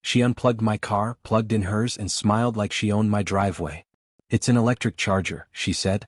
She unplugged my car, plugged in hers, and smiled like she owned my driveway. "It's an electric charger," she said.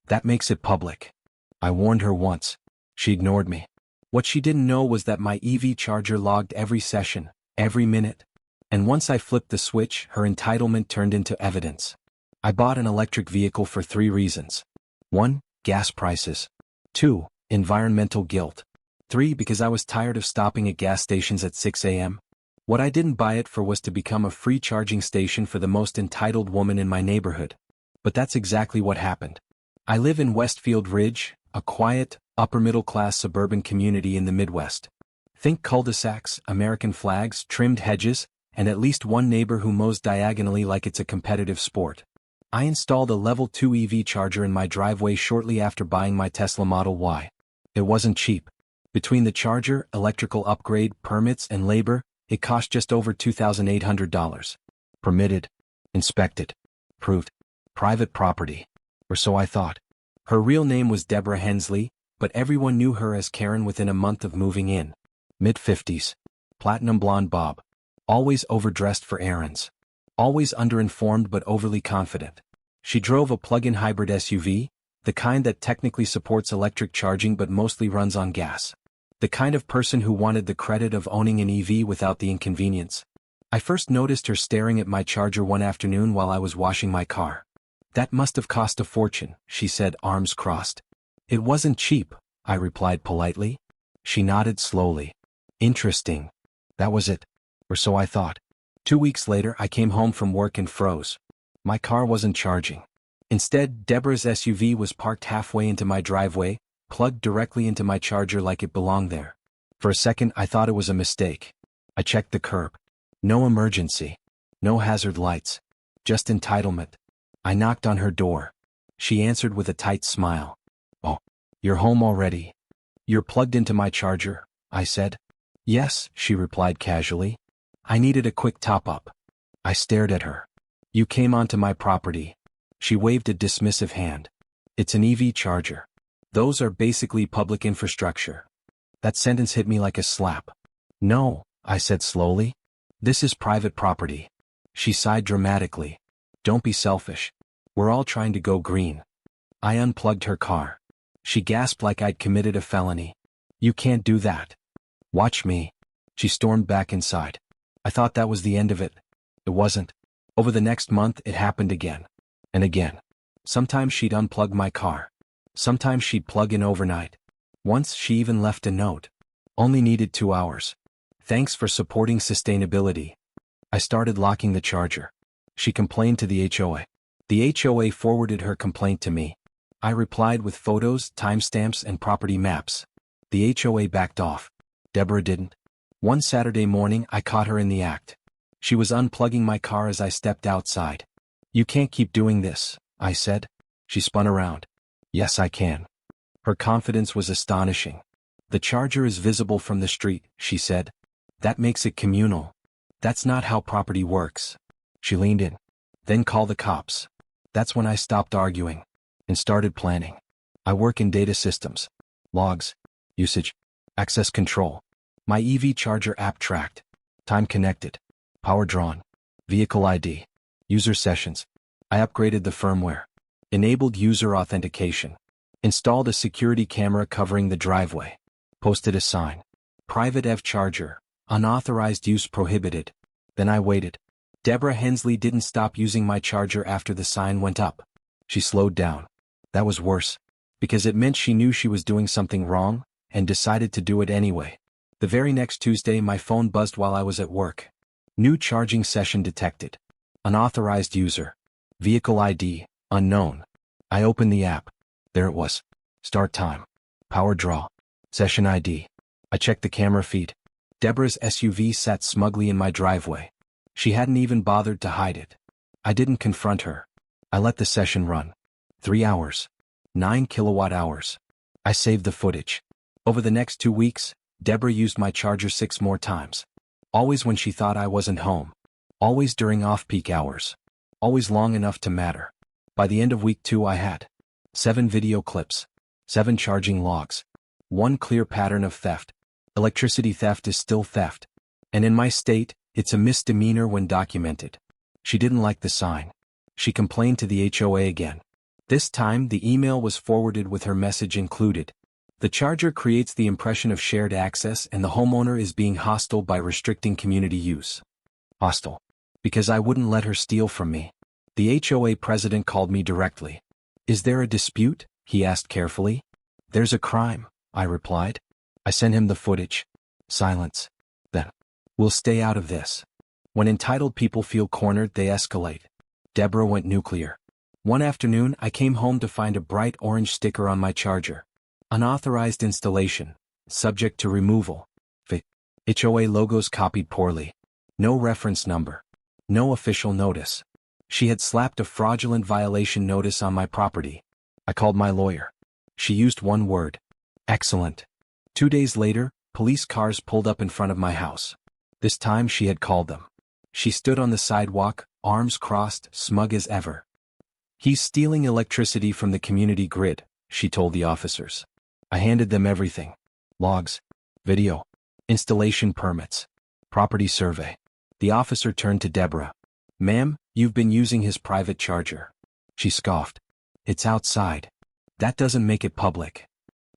"That makes it public." I warned her once. She ignored me. What she didn't know was that my EV charger logged every session, every minute. And once I flipped the switch, her entitlement turned into evidence. I bought an electric vehicle for 3 reasons. 1. Gas prices. 2. Environmental guilt. 3. Because I was tired of stopping at gas stations at 6 a.m. What I didn't buy it for was to become a free charging station for the most entitled woman in my neighborhood. But that's exactly what happened. I live in Westfield Ridge, a quiet, upper-middle-class suburban community in the Midwest. Think cul-de-sacs, American flags, trimmed hedges, and at least one neighbor who mows diagonally like it's a competitive sport. I installed a Level 2 EV charger in my driveway shortly after buying my Tesla Model Y. It wasn't cheap. Between the charger, electrical upgrade, permits, and labor, it cost just over $2,800. Permitted, inspected, approved. Private property. Or so I thought. Her real name was Deborah Hensley, but everyone knew her as Karen within a month of moving in. Mid-50s. Platinum blonde bob. Always overdressed for errands. Always underinformed but overly confident. She drove a plug-in hybrid SUV, the kind that technically supports electric charging but mostly runs on gas. The kind of person who wanted the credit of owning an EV without the inconvenience. I first noticed her staring at my charger one afternoon while I was washing my car. "That must have cost a fortune," she said, arms crossed. "It wasn't cheap," I replied politely. She nodded slowly. "Interesting. That was it. Or so I thought." 2 weeks later, I came home from work and froze. My car wasn't charging. Instead, Deborah's SUV was parked halfway into my driveway, plugged directly into my charger like it belonged there. For a second, I thought it was a mistake. I checked the curb. No emergency. No hazard lights. Just entitlement. I knocked on her door. She answered with a tight smile. "Oh, you're home already? You're plugged into my charger," I said. "Yes," she replied casually. "I needed a quick top-up." I stared at her. "You came onto my property." She waved a dismissive hand. "It's an EV charger. Those are basically public infrastructure." That sentence hit me like a slap. "No," I said slowly. "This is private property." She sighed dramatically. "Don't be selfish. We're all trying to go green." I unplugged her car. She gasped like I'd committed a felony. "You can't do that." "Watch me." She stormed back inside. I thought that was the end of it. It wasn't. Over the next month, it happened again. And again. Sometimes she'd unplug my car. Sometimes she'd plug in overnight. Once she even left a note. "Only needed 2 hours. Thanks for supporting sustainability." I started locking the charger. She complained to the HOA. The HOA forwarded her complaint to me. I replied with photos, timestamps, and property maps. The HOA backed off. Deborah didn't. One Saturday morning, I caught her in the act. She was unplugging my car as I stepped outside. "You can't keep doing this," I said. She spun around. "Yes, I can." Her confidence was astonishing. "The charger is visible from the street," she said. "That makes it communal. That's not how property works." She leaned in. "Then call the cops." That's when I stopped arguing and started planning. I work in data systems. Logs. Usage. Access control. My EV charger app tracked. Time connected. Power drawn. Vehicle ID. User sessions. I upgraded the firmware. Enabled user authentication. Installed a security camera covering the driveway. Posted a sign. Private EV charger. Unauthorized use prohibited. Then I waited. Deborah Hensley didn't stop using my charger after the sign went up. She slowed down. That was worse. Because it meant she knew she was doing something wrong, and decided to do it anyway. The very next Tuesday, my phone buzzed while I was at work. New charging session detected. Unauthorized user. Vehicle ID, unknown. I opened the app. There it was. Start time. Power draw. Session ID. I checked the camera feed. Deborah's SUV sat smugly in my driveway. She hadn't even bothered to hide it. I didn't confront her. I let the session run. 3 hours. 9 kilowatt hours. I saved the footage. Over the next 2 weeks, Deborah used my charger 6 more times. Always when she thought I wasn't home. Always during off-peak hours. Always long enough to matter. By the end of week 2 I had 7 video clips. 7 charging logs. 1 clear pattern of theft. Electricity theft is still theft. And in my state, It's a misdemeanor when documented. She didn't like the sign. She complained to the HOA again. This time the email was forwarded with her message included. The charger creates the impression of shared access and the homeowner is being hostile by restricting community use. Hostile. Because I wouldn't let her steal from me. The HOA president called me directly. Is there a dispute? He asked carefully. There's a crime, I replied. I sent him the footage. Silence. Then. We'll stay out of this. When entitled people feel cornered, they escalate. Deborah went nuclear. One afternoon, I came home to find a bright orange sticker on my charger. Unauthorized installation. Subject to removal. HOA logos copied poorly. No reference number. No official notice. She had slapped a fraudulent violation notice on my property. I called my lawyer. She used one word. Excellent. 2 days later, police cars pulled up in front of my house. This time she had called them. She stood on the sidewalk, arms crossed, smug as ever. He's stealing electricity from the community grid, she told the officers. I handed them everything. Logs. Video. Installation permits. Property survey. The officer turned to Deborah. Ma'am, you've been using his private charger. She scoffed. It's outside. That doesn't make it public.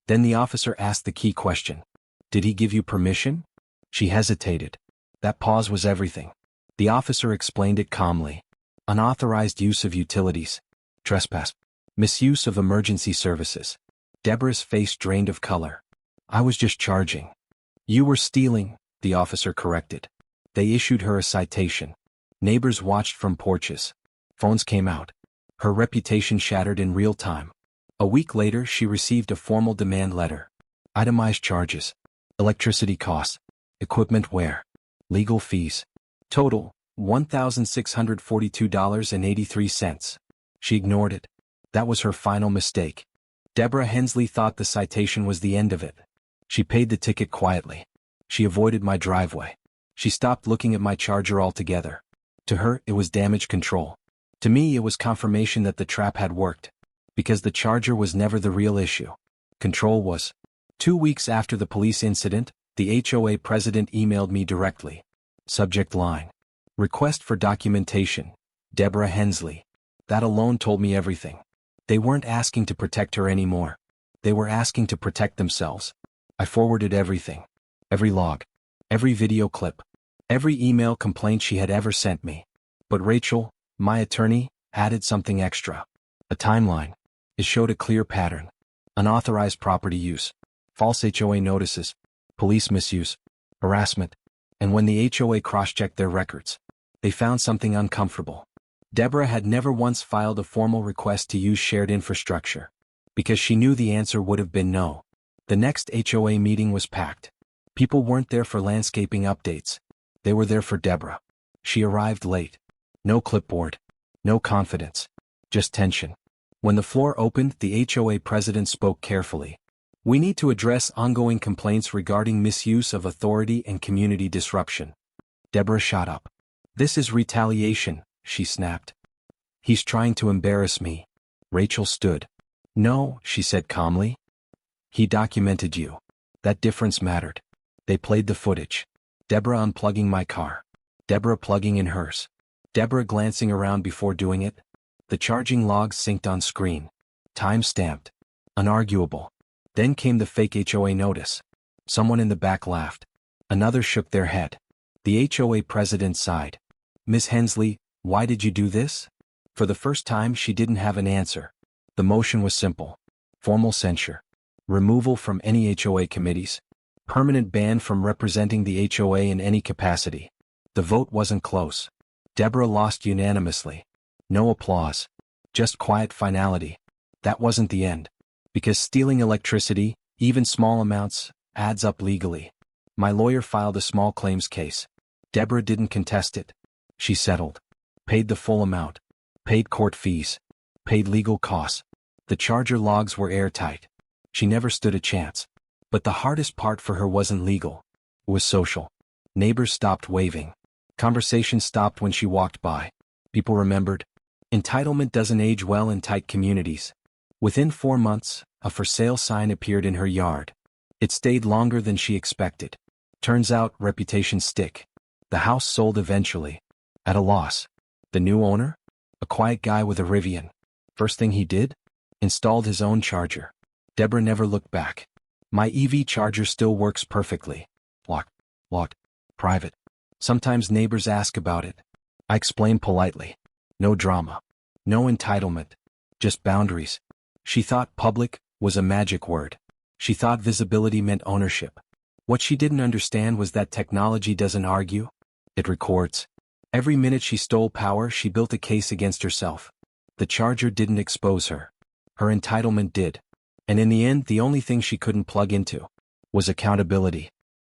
Then the officer asked the key question. Did he give you permission? She hesitated. That pause was everything. The officer explained it calmly. Unauthorized use of utilities. Trespass. Misuse of emergency services. Deborah's face drained of color. I was just charging. You were stealing, the officer corrected. They issued her a citation. Neighbors watched from porches. Phones came out. Her reputation shattered in real time. A week later, she received a formal demand letter. Itemized charges. Electricity costs. Equipment wear. Legal fees. Total, $1,642.83. She ignored it. That was her final mistake. Deborah Hensley thought the citation was the end of it. She paid the ticket quietly. She avoided my driveway. She stopped looking at my charger altogether. To her, it was damage control. To me, it was confirmation that the trap had worked. Because the charger was never the real issue. Control was. 2 weeks after the police incident, the HOA president emailed me directly. Subject line. Request for documentation. Deborah Hensley. That alone told me everything. They weren't asking to protect her anymore. They were asking to protect themselves. I forwarded everything. Every log. Every video clip. Every email complaint she had ever sent me. But Rachel, my attorney, added something extra. A timeline. It showed a clear pattern. Unauthorized property use. False HOA notices. Police misuse. Harassment. And when the HOA cross-checked their records, they found something uncomfortable. Deborah had never once filed a formal request to use shared infrastructure. Because she knew the answer would have been no. The next HOA meeting was packed. People weren't there for landscaping updates. They were there for Deborah. She arrived late. No clipboard. No confidence. Just tension. When the floor opened, the HOA president spoke carefully. We need to address ongoing complaints regarding misuse of authority and community disruption. Deborah shot up. This is retaliation, she snapped. He's trying to embarrass me. Rachel stood. No, she said calmly. He documented you. That difference mattered. They played the footage. Deborah unplugging my car. Deborah plugging in hers. Deborah glancing around before doing it. The charging logs synced on screen. Time stamped. Unarguable. Then came the fake HOA notice. Someone in the back laughed. Another shook their head. The HOA president sighed. Miss Hensley, why did you do this? For the first time, she didn't have an answer. The motion was simple. Formal censure. Removal from any HOA committees. Permanent ban from representing the HOA in any capacity. The vote wasn't close. Deborah lost unanimously. No applause. Just quiet finality. That wasn't the end. Because stealing electricity, even small amounts, adds up legally. My lawyer filed a small claims case. Deborah didn't contest it. She settled. Paid the full amount. Paid court fees. Paid legal costs. The charger logs were airtight. She never stood a chance. But the hardest part for her wasn't legal. It was social. Neighbors stopped waving. Conversation stopped when she walked by. People remembered. Entitlement doesn't age well in tight communities. Within 4 months, a for sale sign appeared in her yard. It stayed longer than she expected. Turns out reputations stick. The house sold eventually. At a loss. The new owner? A quiet guy with a Rivian. First thing he did? Installed his own charger. Deborah never looked back. My EV charger still works perfectly. Locked. Private. Sometimes neighbors ask about it. I explain politely. No drama. No entitlement. Just boundaries. She thought public was a magic word. She thought visibility meant ownership. What she didn't understand was that technology doesn't argue. It records. Every minute she stole power, she built a case against herself. The charger didn't expose her. Her entitlement did. And in the end, the only thing she couldn't plug into was accountability.